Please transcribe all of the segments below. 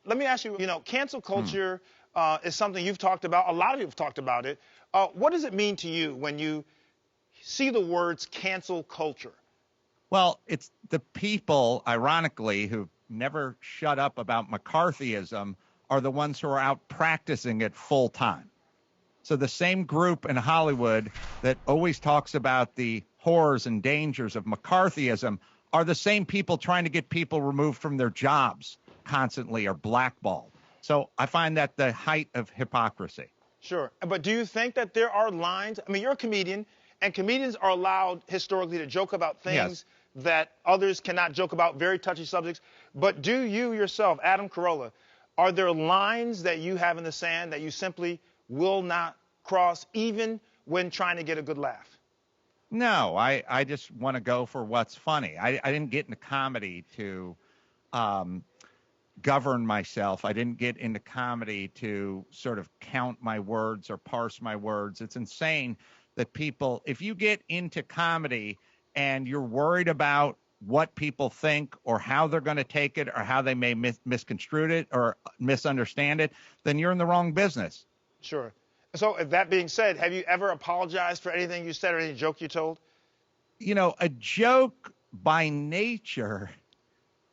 Let me ask you, cancel culture is something you've talked about. A lot of you have talked about it. What does it mean to you when you see the words cancel culture? Well, it's the people, ironically, who never shut up about McCarthyism are the ones who are out practicing it full time. So the same group in Hollywood that always talks about the horrors and dangers of McCarthyism are the same people trying to get people removed from their jobs constantly or blackballed. So I find that the height of hypocrisy. Sure. But do you think that there are lines? I mean, you're a comedian, and comedians are allowed historically to joke about things that others cannot joke about, very touchy subjects. But do you yourself, Adam Corolla, are there lines that you have in the sand that you simply will not cross, even when trying to get a good laugh? No, I just want to go for what's funny. I didn't get into comedy to govern myself. I didn't get into comedy to sort of count my words or parse my words. It's insane that people, if you get into comedy and you're worried about what people think or how they're going to take it or how they may misconstrue it or misunderstand it, then you're in the wrong business. Sure. So that being said, have you ever apologized for anything you said or any joke you told? A joke by nature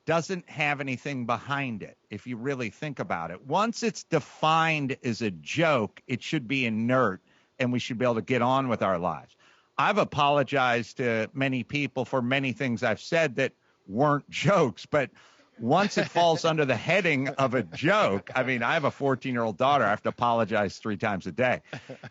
doesn't have anything behind it, if you really think about it. Once it's defined as a joke, it should be inert, and we should be able to get on with our lives. I've apologized to many people for many things I've said that weren't jokes, but once it falls under the heading of a joke, I mean, I have a 14-year-old daughter. I have to apologize 3 times a day.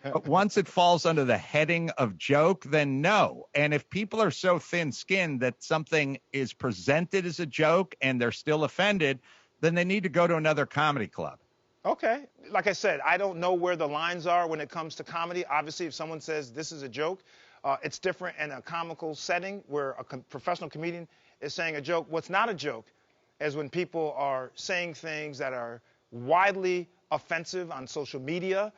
But once it falls under the heading of joke, then no. And if people are so thin-skinned that something is presented as a joke and they're still offended, then they need to go to another comedy club. Okay. Like I said, I don't know where the lines are when it comes to comedy. Obviously, if someone says this is a joke, it's different in a comical setting where a professional comedian is saying a joke. What's not a joke is when people are saying things that are widely offensive on social media.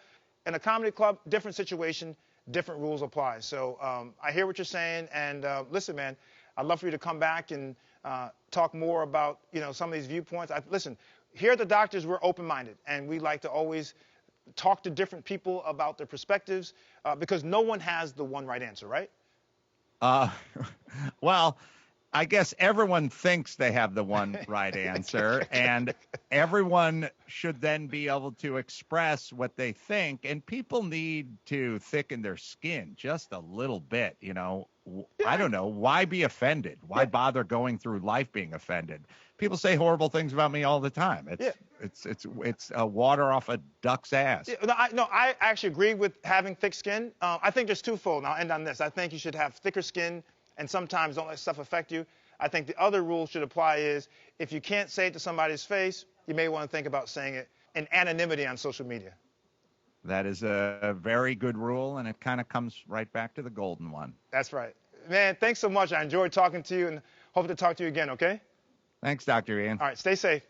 In a comedy club, different situation, different rules apply. So I hear what you're saying, and listen, man, I'd love for you to come back and talk more about some of these viewpoints. Listen, here at the Doctors, we're open-minded, and we like to always talk to different people about their perspectives because no one has the one right answer, right? Well, I guess everyone thinks they have the one right answer, and everyone should then be able to express what they think, and people need to thicken their skin just a little bit, I don't know. Why be offended? Why bother going through life being offended? People say horrible things about me all the time. It's water off a duck's ass. I actually agree with having thick skin. I think there's twofold, and I'll end on this. I think you should have thicker skin and sometimes don't let stuff affect you. I think the other rule should apply is if you can't say it to somebody's face, you may want to think about saying it in anonymity on social media. That is a very good rule, and it kind of comes right back to the golden one. That's right. Man, thanks so much. I enjoyed talking to you and hope to talk to you again, okay? Thanks, Dr. Ian. All right, stay safe.